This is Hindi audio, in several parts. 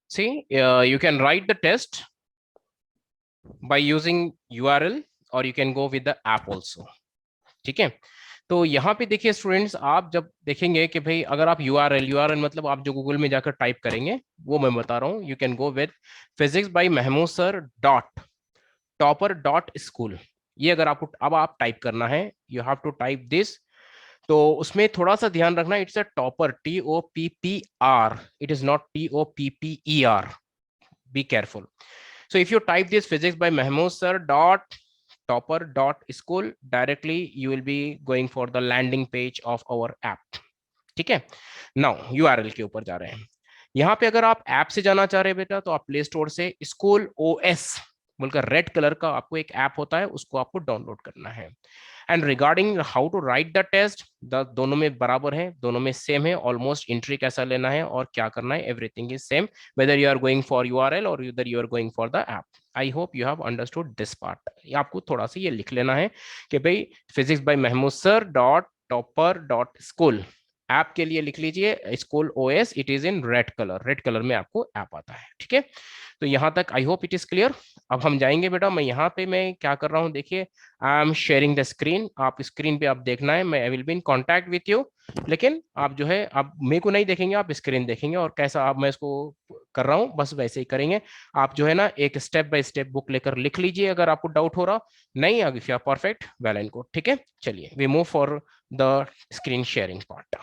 See, you can write the test by using URL or you can go with the app also. ठीक है, तो यहाँ पे देखिए स्टूडेंट्स, आप जब देखेंगे कि भाई अगर आप यूआरएल मतलब आप जो गूगल में जाकर टाइप करेंगे वो मैं बता रहा हूँ, you can go with physics by Mahmood sir dot topper dot school. ये अगर आपको अब आप टाइप करना है, you have to type this. तो उसमें थोड़ा सा ध्यान रखना, it's a Toppr, TOPPR, it is not TOPPER, be careful. So if you type this physics by Mahmood sir dot topper dot school, directly you will be going for the landing page of our app। ठीक है, नाउ यूआरएल के ऊपर जा रहे हैं। यहाँ पे अगर आप ऐप से जाना चाह रहे हैं बेटा, तो आप प्ले स्टोर से स्कूल OS बोलकर रेड कलर का आपको एक ऐप होता है, उसको आपको डाउनलोड करना है। And regarding how to write the test, दोनों में बराबर है, दोनों में सेम है ऑलमोस्ट। एंट्री कैसा लेना है और क्या करना है, everything is same, whether you are going for URL और whether you are going for the app. I hope you have understood this part. आपको थोड़ा सा ये लिख लेना है कि भाई physics by Mahmood sir dot topper dot school, app के लिए लिख लीजिए school OS, it is in red colour में आपको ऐप आता है। ठीक है, तो यहां तक I hope it is clear. अब हम जाएंगे बेटा, मैं यहाँ पे मैं क्या कर रहा हूँ, देखिए I am sharing the screen, आप स्क्रीन पे आप देखना है, मैं I will be in contact with you, लेकिन आप जो है आप मेरे को नहीं देखेंगे, आप स्क्रीन देखेंगे और कैसा आप मैं इसको कर रहा हूँ बस वैसे ही करेंगे। आप जो है ना एक स्टेप बाय स्टेप बुक लेकर लिख लीजिए अगर आपको डाउट हो रहा, नहीं अगर you are perfect well and good. ठीक है, चलिए we move for the screen sharing part.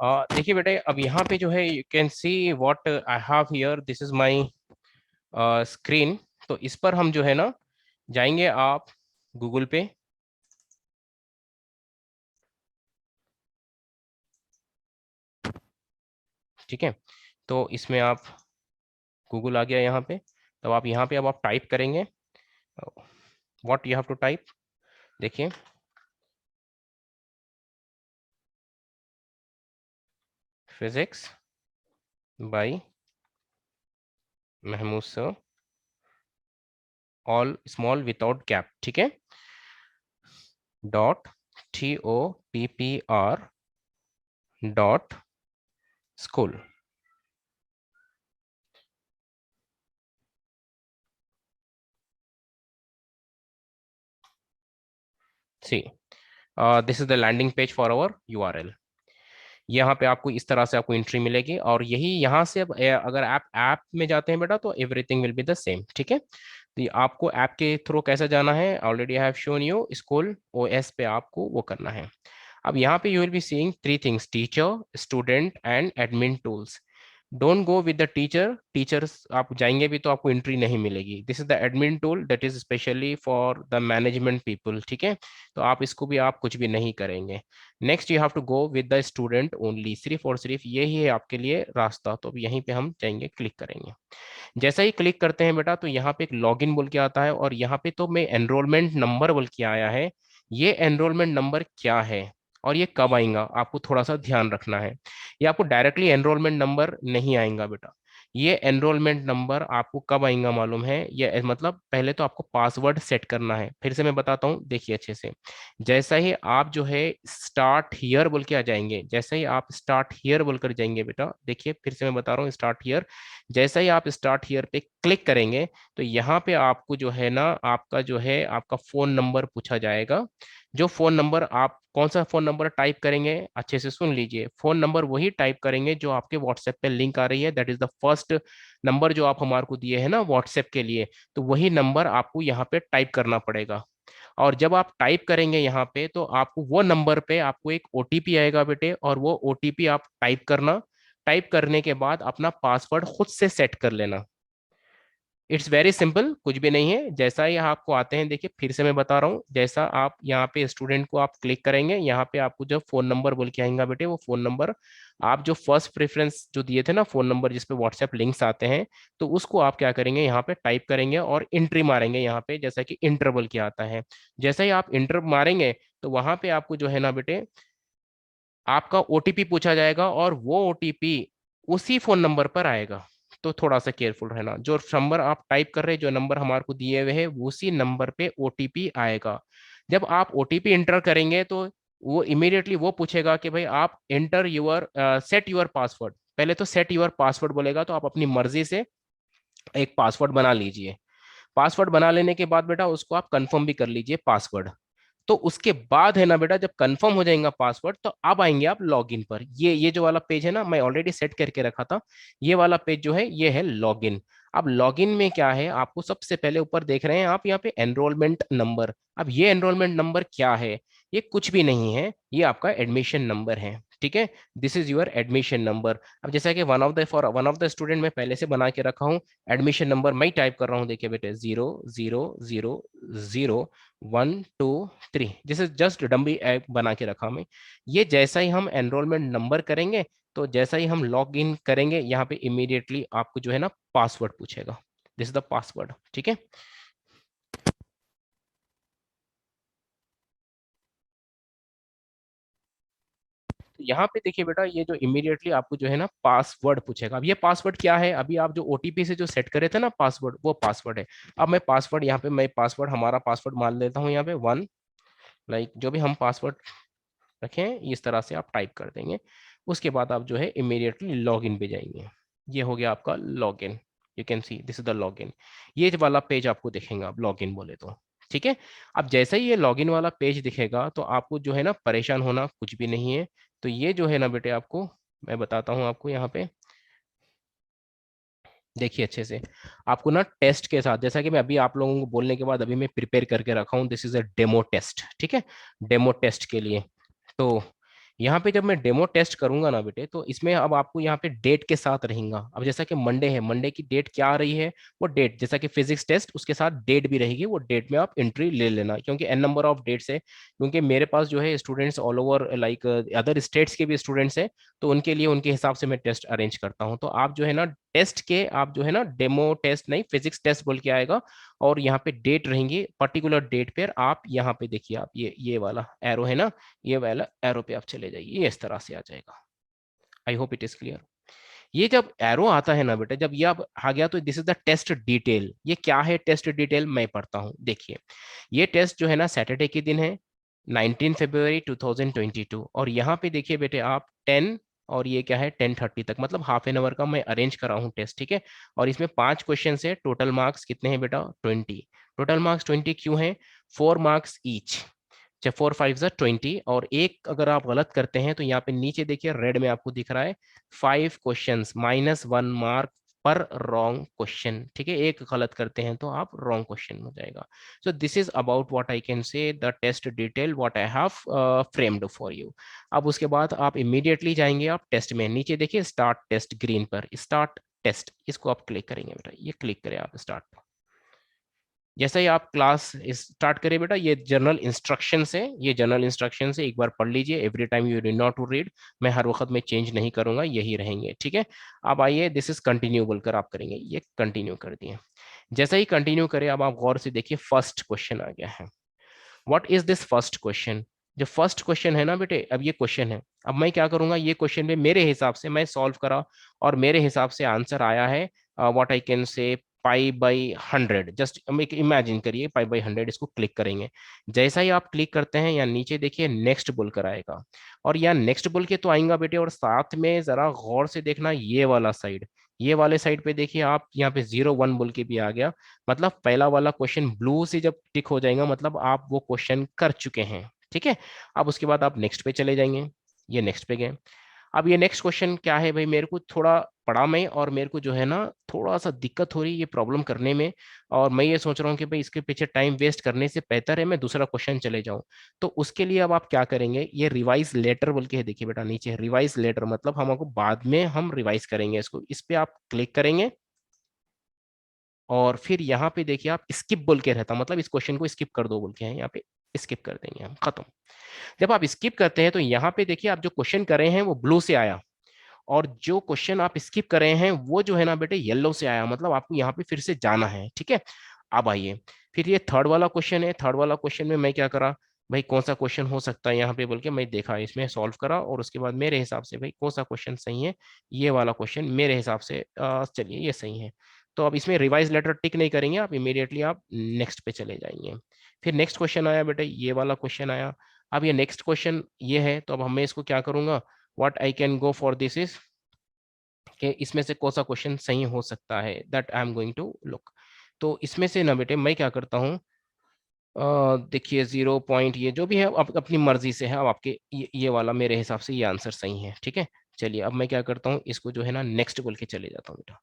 देखिए बेटे, अब यहाँ पे जो है you can see what I have here, this is my screen. तो इस पर हम जो है ना जाएंगे आप गूगल पे, ठीक है, तो इसमें आप गूगल आ गया यहाँ पे, तो आप यहाँ पे अब आप टाइप करेंगे what you have to type, देखिए physics by Mahmood sir all small without gap, ठीक है, dot TOPPR dot school. See this is the landing page for our URL। यहाँ पे आपको इस तरह से आपको एंट्री मिलेगी और यही यहाँ से अब अगर आप ऐप में जाते हैं बेटा तो everything will be the same. ठीक है, तो ये आपको ऐप के थ्रू कैसे जाना है, already I have shown you, school OS पे आपको वो करना है। अब यहाँ पे you will be seeing three things, teacher, student and admin tools. Don't go with the teacher, teachers आप जाएंगे भी तो आपको एंट्री नहीं मिलेगी। This is the admin tool that is specially for the management people. ठीक है, तो आप इसको भी आप कुछ भी नहीं करेंगे। Next you have to go with the student only, सिर्फ और सिर्फ यही है आपके लिए रास्ता। तो अब यहीं पे हम जाएंगे, क्लिक करेंगे। जैसा ही क्लिक करते हैं बेटा तो यहाँ पे एक लॉगिन बोल के आता है और यहाँ पे तो मैं एनरोलमेंट नंबर बोल के आया है। ये एनरोलमेंट नंबर क्या है और ये कब आएगा, आपको थोड़ा सा ध्यान रखना है। ये आपको डायरेक्टली एनरोलमेंट नंबर नहीं आएगा बेटा, ये एनरोलमेंट नंबर आपको कब आएगा मालूम है? ये मतलब पहले तो आपको पासवर्ड सेट करना है, फिर से मैं बताता हूँ, देखिए अच्छे से। जैसा ही आप जो है स्टार्ट हियर बोल के आ जाएंगे, जैसे ही आप स्टार्ट हियर बोलकर जाएंगे बेटा, देखिए फिर से मैं बता रहा हूँ स्टार्ट हियर, जैसा ही आप स्टार्ट हियर पे क्लिक करेंगे तो यहाँ पे आपको जो है ना आपका जो है आपका फोन नंबर पूछा जाएगा। जो फोन नंबर, आप कौन सा फोन नंबर टाइप करेंगे, अच्छे से सुन लीजिए, फोन नंबर वही टाइप करेंगे जो आपके व्हाट्सएप पे लिंक आ रही है, that is the first number जो आप हमारे को दिए हैं ना व्हाट्सएप के लिए, तो वही नंबर आपको यहाँ पे टाइप करना पड़ेगा। और जब आप टाइप करेंगे यहाँ पे तो आपको वो नंबर पे आपको एक ओटीपी आएगा बेटे, और वो ओटीपी आप टाइप करना, टाइप करने के बाद अपना पासवर्ड खुद से सेट कर लेना। इट्स वेरी सिंपल, कुछ भी नहीं है। जैसा ही आपको आते हैं, देखिए फिर से मैं बता रहा हूँ, जैसा आप यहाँ पे स्टूडेंट को आप क्लिक करेंगे, यहाँ पे आपको जो फोन नंबर बोल के आएगा बेटे, वो फोन नंबर आप जो फर्स्ट प्रेफरेंस जो दिए थे ना फोन नंबर जिसपे व्हाट्सएप लिंक्स आते हैं, तो उसको आप क्या करेंगे यहाँ पे टाइप करेंगे और एंट्री मारेंगे यहाँ पे, जैसा कि इंटर बोल के आता है। जैसा ही आप इंटर मारेंगे तो वहां पे आपको जो है ना बेटे आपका ओटीपी पूछा जाएगा, और वो ओटीपी उसी फोन नंबर पर आएगा। तो थोड़ा सा केयरफुल रहना, जो नंबर आप टाइप कर रहे हैं, जो नंबर हमारे को दिए हुए हैं, उसी नंबर पे ओटीपी आएगा। जब आप ओटीपी इंटर करेंगे तो वो इमीडिएटली वो पूछेगा कि भाई आप enter your set your password, पहले तो सेट योर पासवर्ड बोलेगा, तो आप अपनी मर्जी से एक पासवर्ड बना लीजिए। पासवर्ड बना लेने के बाद बेटा उसको आप कंफर्म भी कर लीजिए पासवर्ड। तो उसके बाद है ना बेटा, जब कंफर्म हो जाएगा पासवर्ड तो अब आएंगे आप लॉगिन पर। ये जो वाला पेज है ना, मैं ऑलरेडी सेट करके रखा था, ये वाला पेज जो है ये है लॉगिन। अब लॉगिन में क्या है, आपको सबसे पहले ऊपर देख रहे हैं आप यहाँ पे एनरोलमेंट नंबर। अब ये एनरोलमेंट नंबर क्या है? ये कुछ भी नहीं है, ये आपका एडमिशन नंबर है, ठीक है। This is your admission number. अब जैसा कि वन ऑफ द स्टूडेंट मैं पहले से बना के रखा हूँ, एडमिशन नंबर मैं टाइप कर रहा हूँ, देखिए बेटे 0 0 0 0 1 2 3, दिस इज जस्ट डम्बी ऐप बना के रखा मैं। ये जैसा ही हम एनरोलमेंट नंबर करेंगे, तो जैसा ही हम लॉग इन करेंगे यहाँ पे इमीडिएटली आपको जो है ना पासवर्ड पूछेगा, दिस इज द पासवर्ड, ठीक है। तो यहाँ पे देखिए बेटा, ये जो इमीडिएटली आपको जो है ना पासवर्ड पूछेगा। अब ये पासवर्ड क्या है, अभी आप जो ओटीपी से जो सेट करे थे ना पासवर्ड, वो पासवर्ड है। अब मैं पासवर्ड यहाँ पे, मैं पासवर्ड हमारा पासवर्ड मान लेता हूँ यहाँ पे 1, लाइक जो भी हम पासवर्ड रखें इस तरह से आप टाइप कर देंगे। उसके बाद आप जो है इमीडिएटली लॉग इन पे जाएंगे। ये हो गया आपका log in, you can C this is the log in. ये वाला पेज आपको दिखेगा आप लॉग इन बोले तो, ठीक है। अब जैसे ही ये लॉग इन वाला पेज दिखेगा तो आपको जो है ना परेशान होना कुछ भी नहीं है। तो ये जो है ना बेटे आपको मैं बताता हूँ आपको यहाँ पे, देखिए अच्छे से, आपको ना टेस्ट के साथ, जैसा कि मैं अभी आप लोगों को बोलने के बाद अभी मैं प्रिपेयर करके रखा हूँ, this is a demo test, ठीक है, डेमो टेस्ट के लिए। तो यहाँ पे जब मैं डेमो टेस्ट करूंगा ना बेटे, तो इसमें अब आपको यहाँ पे डेट के साथ रहेगा। अब जैसा कि मंडे है, मंडे की डेट क्या आ रही है, वो डेट, जैसा कि फिजिक्स टेस्ट उसके साथ डेट भी रहेगी, वो डेट में आप एंट्री ले लेना, क्योंकि एन नंबर ऑफ डेट्स है। क्योंकि मेरे पास जो है students all over like other states के भी स्टूडेंट्स हैं, तो उनके लिए उनके हिसाब से मैं टेस्ट अरेंज करता हूँ। तो आप जो है ना टेस्ट के, आप जो है ना डेमो टेस्ट नहीं, फिजिक्स टेस्ट बोल के आएगा, और यहाँ पे डेट रहेंगी, पर्टिकुलर डेट पर आप यहाँ पे देखिए, आप ये वाला एरो है ना, ये वाला एरो पे आप चले जाइए, ये इस तरह से आ जाएगा। I hope it is clear. ये जब एरो आता है ना बेटा, जब ये अब आ गया, तो this is the test detail. ये क्या है टेस्ट डिटेल, मैं पढ़ता हूँ, देखिए। ये टेस्ट जो है ना सैटरडे के दिन है, 19 फरवरी 2022, और यहाँ पे देखिए बेटे आप 10, और ये क्या है 10:30 तक, मतलब हाफ एन आवर का मैं अरेंज करा हूँ टेस्ट, ठीक है। और इसमें 5 क्वेश्चन है, टोटल मार्क्स कितने हैं बेटा 20। टोटल मार्क्स 20 क्यों है, 4 मार्क्स ईच, चाहे 4 5 20, और एक अगर आप गलत करते हैं तो यहाँ पे नीचे देखिए रेड में आपको दिख रहा है 5 क्वेश्चंस -1 मार्क पर रॉन्ग क्वेश्चन, ठीक है। एक गलत करते हैं तो आप रॉन्ग क्वेश्चन हो जाएगा। So this is about what I can say the test detail what I have framed for you. अब उसके बाद आप इमीडिएटली जाएंगे आप टेस्ट में, नीचे देखिए स्टार्ट टेस्ट ग्रीन पर, स्टार्ट टेस्ट, इसको आप क्लिक करेंगे बेटा, ये क्लिक करें आप स्टार्ट। जैसे ही आप क्लास स्टार्ट करें बेटा, ये जर्नल इंस्ट्रक्शन है, ये जर्नल इंस्ट्रक्शन है, एक बार पढ़ लीजिए, every time you read not to read, मैं हर वक्त में चेंज नहीं करूंगा, यही रहेंगे, ठीक है। अब आइए दिस इज कंटिन्यू बोलकर आप करेंगे, ये कंटिन्यू कर दिए। जैसे ही कंटिन्यू करें, अब आप गौर से देखिए फर्स्ट क्वेश्चन आ गया है। What is this first question, जो फर्स्ट क्वेश्चन है ना बेटे, अब ये क्वेश्चन है, अब मैं क्या करूंगा, ये क्वेश्चन में मेरे हिसाब से मैं सॉल्व करा और मेरे हिसाब से आंसर आया है व्हाट आई कैन से π/100। जस्ट एक इमेजिन करिए π/100, इसको क्लिक करेंगे। जैसा ही आप क्लिक करते हैं यहाँ नीचे देखिए नेक्स्ट बोल कर आएगा, और यहाँ नेक्स्ट बोल के तो आएगा बेटे, और साथ में जरा गौर से देखना ये वाला साइड, ये वाले साइड पे देखिए आप, यहाँ पे 01 बोल के भी आ गया। मतलब पहला वाला क्वेश्चन ब्लू से जब टिक हो जाएगा मतलब आप वो क्वेश्चन कर चुके हैं। ठीक है, अब उसके बाद आप नेक्स्ट पे चले जाएंगे, ये नेक्स्ट पे गए। अब ये नेक्स्ट क्वेश्चन क्या है भाई, मेरे को थोड़ा पढ़ा मैं, और मेरे को जो है ना थोड़ा सा दिक्कत हो रही है ये प्रॉब्लम करने में, और मैं ये सोच रहा हूँ कि भाई इसके पीछे टाइम वेस्ट करने से बेहतर है मैं दूसरा क्वेश्चन चले जाऊं। तो उसके लिए अब आप क्या करेंगे, ये रिवाइज लेटर बोल के है, देखिए बेटा नीचे रिवाइज लेटर, मतलब हमको बाद में हम रिवाइज करेंगे इसको, इस पे आप क्लिक करेंगे और फिर यहाँ पे देखिए आप स्किप बोल के रहता, मतलब इस क्वेश्चन को स्किप कर दो बोल के है, यहाँ पे स्किप कर देंगे हम, खत्म। जब आप स्किप करते हैं तो यहाँ पे देखिए आप जो क्वेश्चन कर रहे हैं वो ब्लू से आया, और जो क्वेश्चन आप स्किप कर रहे हैं वो जो है ना बेटे येलो से आया, मतलब आपको यहाँ पे फिर से जाना है। ठीक है, अब आइए फिर ये थर्ड वाला क्वेश्चन है, थर्ड वाला क्वेश्चन में मैं क्या करा भाई, कौन सा क्वेश्चन हो सकता है यहाँ पे बोल के मैं देखा, इसमें सॉल्व करा, और उसके बाद मेरे हिसाब से भाई कौन सा क्वेश्चन सही है, ये वाला क्वेश्चन मेरे हिसाब से चलिए ये सही है। तो अब इसमें रिवाइज लेटर टिक नहीं करेंगे आप, इमीडिएटली आप नेक्स्ट पे चले जाएंगे। फिर नेक्स्ट क्वेश्चन आया बेटे, ये वाला क्वेश्चन आया। अब ये नेक्स्ट क्वेश्चन ये है, तो अब हमें इसको क्या करूंगा, what I can go for this is, कि इसमें से कौन सा क्वेश्चन सही हो सकता है, that I am going to look. तो इसमें से ना बेटे मैं क्या करता हूँ, देखिए 0 पॉइंट ये जो भी है अपनी मर्जी से है, अब आपके ये वाला मेरे हिसाब से ये आंसर सही है। ठीक है, चलिए अब मैं क्या करता हूँ, इसको जो है ना नेक्स्ट बोल के चले जाता हूँ बेटा।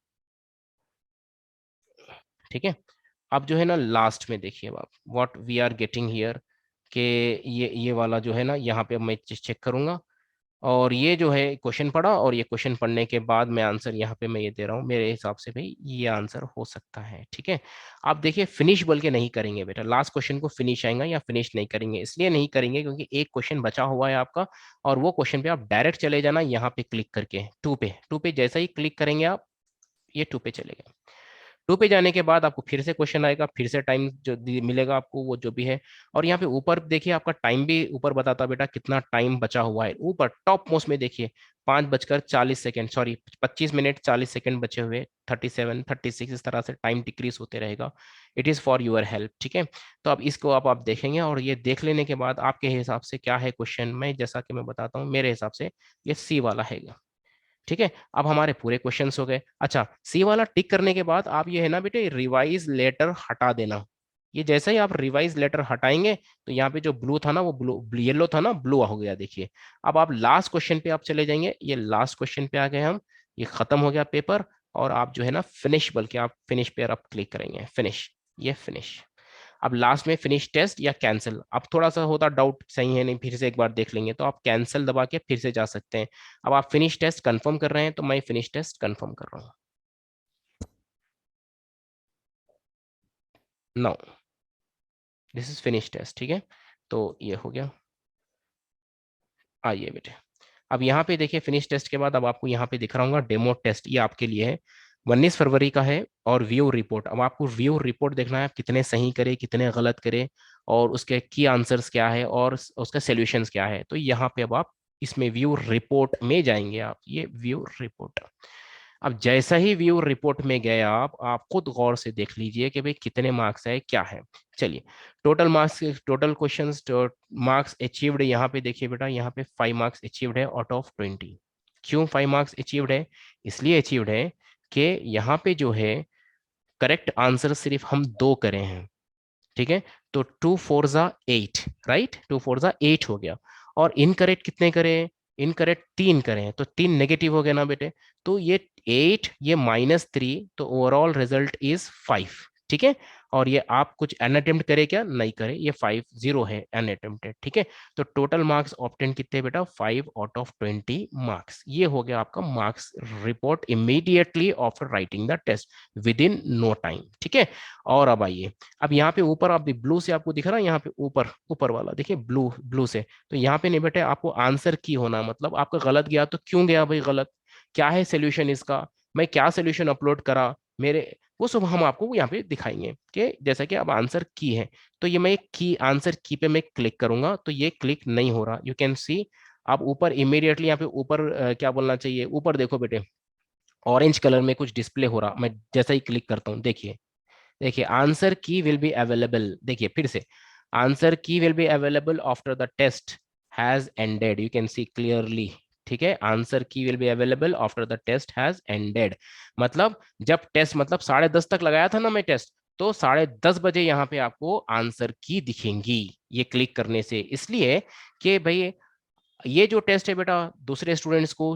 ठीक है, अब जो है ना लास्ट में देखिए अब आप what we are getting here, कि ये वाला जो है ना यहाँ पे अब मैं चेक करूंगा, और ये जो है क्वेश्चन पढ़ा, और ये क्वेश्चन पढ़ने के बाद मैं आंसर यहाँ पे मैं ये दे रहा हूँ, मेरे हिसाब से भाई ये आंसर हो सकता है। ठीक है, आप देखिए फिनिश बोल के नहीं करेंगे बेटा, लास्ट क्वेश्चन को फिनिश आएगा या फिनिश नहीं करेंगे, इसलिए नहीं करेंगे क्योंकि एक क्वेश्चन बचा हुआ है आपका, और वो क्वेश्चन पे आप डायरेक्ट चले जाना यहाँ पे क्लिक करके, टू पे जैसा ही क्लिक करेंगे आप, ये टू पे चले गए। टू पे जाने के बाद आपको फिर से क्वेश्चन आएगा, फिर से टाइम जो मिलेगा आपको वो जो भी है, और यहाँ पे ऊपर देखिए आपका टाइम भी ऊपर बताता बेटा कितना टाइम बचा हुआ है, ऊपर टॉप मोस्ट में देखिए 5:40 सॉरी 25 मिनट 40 सेकेंड बचे हुए, 37 36 इस तरह से टाइम डिक्रीज होते रहेगा। It is for your help. ठीक है, तो अब इसको आप देखेंगे, और ये देख लेने के बाद आपके हिसाब से क्या है क्वेश्चन में, जैसा कि मैं बताता हूँ मेरे हिसाब से ये सी वाला है। ठीक है, अब हमारे पूरे क्वेश्चंस हो गए। अच्छा, सी वाला टिक करने के बाद आप ये है ना बेटे रिवाइज लेटर हटा देना, ये जैसे ही आप रिवाइज लेटर हटाएंगे तो यहाँ पे जो ब्लू था ना वो ब्लू, येलो था ना ब्लू हो गया देखिए। अब आप लास्ट क्वेश्चन पे आप चले जाएंगे, ये लास्ट क्वेश्चन पे आ गए हम, ये खत्म हो गया पेपर, और आप जो है ना फिनिश बल्कि आप फिनिश पे आप क्लिक करेंगे, फिनिश, ये फिनिश। अब लास्ट में फिनिश टेस्ट या कैंसिल, अब थोड़ा सा होता डाउट सही है नहीं, फिर से एक बार देख लेंगे, तो आप कैंसिल दबा के फिर से जा सकते हैं। अब आप फिनिश टेस्ट कंफर्म कर रहे हैं, तो मैं फिनिश टेस्ट कंफर्म कर रहा हूँ। Now this is finish test. ठीक है, तो ये हो गया। आइए बेटे, अब यहाँ पे देखिए फिनिश टेस्ट के बाद अब आपको यहाँ पे दिख रहा होगा डेमो टेस्ट, ये आपके लिए है, 19 फरवरी का है, और व्यू रिपोर्ट। अब आपको व्यू रिपोर्ट देखना है, आप कितने सही करे कितने गलत करे, और उसके की आंसर्स क्या है और उसका सॉल्यूशंस क्या है। तो यहाँ पे अब आप इसमें व्यू रिपोर्ट में जाएंगे, आप ये व्यू रिपोर्ट। अब जैसा ही व्यू रिपोर्ट में गए आप खुद गौर से देख लीजिए कि भाई कितने मार्क्स है क्या है। चलिए, total marks, total questions, marks achieved, यहाँ पे देखिए बेटा, यहाँ पे 5 मार्क्स अचीव्ड है आउट ऑफ 20। क्यों 5 मार्क्स अचीव्ड है, इसलिए अचीव्ड है कि यहाँ पे जो है करेक्ट आंसर सिर्फ हम दो करे हैं। ठीक है, तो 2 4 8, राइट, 2 4 8 हो गया, और इनकरेक्ट कितने करे, इनकरेक्ट 3 करे, तो 3 नेगेटिव हो गया ना बेटे, तो ये 8 ये -3, तो ओवरऑल रिजल्ट इज 5। ठीक है, और ये आप कुछ एन अटेम्प्ट करे क्या, नहीं करे, ये 5 0 है एन अटेम्प्टेड। ठीक है, तो टोटल मार्क्स ऑब्टेन कितने बेटा, 5/20 मार्क्स, ये हो गया आपका marks report immediately after writing the test within no time. ठीक है, और अब आइए, अब यहाँ पे ऊपर आप ब्लू से आपको दिख रहा है, यहाँ पे ऊपर ऊपर वाला देखिए ब्लू ब्लू से, तो यहाँ पे नहीं बेटे आपको आंसर की होना, मतलब आपका गलत गया तो क्यों गया भाई गलत, क्या है सोल्यूशन इसका, मैं क्या सोल्यूशन अपलोड करा, मेरे वो सब हम आपको यहाँ पे दिखाएंगे। ठीक है, जैसा कि अब आंसर की है, तो ये मैं एक की आंसर की पे मैं क्लिक करूंगा तो ये क्लिक नहीं हो रहा, यू कैन सी। आप ऊपर इमीडिएटली यहाँ पे ऊपर क्या बोलना चाहिए, ऊपर देखो बेटे, ऑरेंज कलर में कुछ डिस्प्ले हो रहा, मैं जैसा ही क्लिक करता हूँ देखिए, देखिए answer key will be available, देखिए फिर से, answer key will be available after the test has ended, you can see clearly. ठीक है, answer key will be available after the test has ended, मतलब जब टेस्ट, मतलब 10:30 तक लगाया था ना मैं टेस्ट, तो 10:30 बजे यहाँ पे आपको आंसर की दिखेंगी ये क्लिक करने से, इसलिए कि भाई ये जो टेस्ट है बेटा, दूसरे स्टूडेंट्स को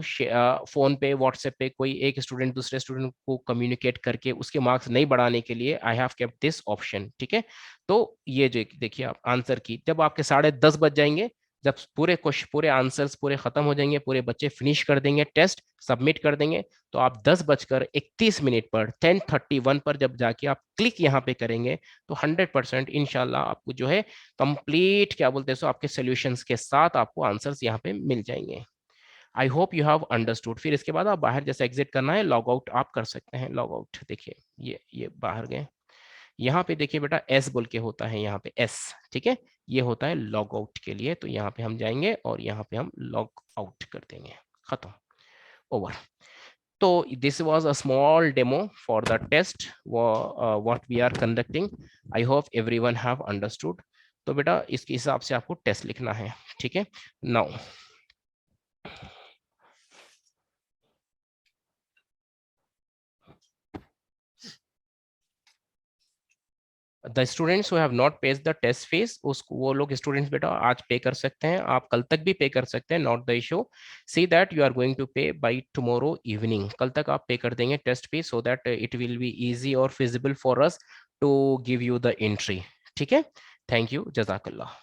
फोन पे व्हाट्सएप पे कोई एक स्टूडेंट दूसरे स्टूडेंट को कम्युनिकेट करके उसके मार्क्स नहीं बढ़ाने के लिए I have kept this option. ठीक है, तो ये जो देखिए आप आंसर की, जब आपके 10:30 बज जाएंगे, जब पूरे क्वेश्चन पूरे आंसर्स पूरे खत्म हो जाएंगे, पूरे बच्चे फिनिश कर देंगे, टेस्ट सबमिट कर देंगे, तो आप 10:31 पर 10:31 पर जब जाके आप क्लिक यहाँ पे करेंगे, तो 100% इंशाल्लाह आपको जो है कंप्लीट क्या बोलते हैं सो आपके सॉल्यूशंस के साथ आपको आंसर्स यहाँ पे मिल जाएंगे। आई होप यू हैव अंडरस्टूड। फिर इसके बाद आप बाहर जैसे एग्जिट करना है, लॉग आउट आप कर सकते हैं, लॉग आउट देखिए, ये बाहर गए, यहाँ पे देखिए बेटा एस बोल के होता है, यहाँ पे एस, ठीक है, ये होता है लॉग आउट के लिए, तो यहाँ पे हम जाएंगे और यहाँ पे हम लॉग आउट कर देंगे, खत्म, ओवर। तो this was a small demo for the test what we are conducting. I hope everyone have understood. तो बेटा इसके हिसाब से आपको टेस्ट लिखना है, ठीक है। Now the students who have not paid the test fees, उसको वो लोग स्टूडेंट्स बेटा आज पे कर सकते हैं, आप कल तक भी पे कर सकते हैं, not the issue. See that you are going to pay by tomorrow evening, कल तक आप पे कर देंगे test fees, so that it will be easy और feasible for us to give you the entry. ठीक है, थैंक यू, जजाकल्लाह।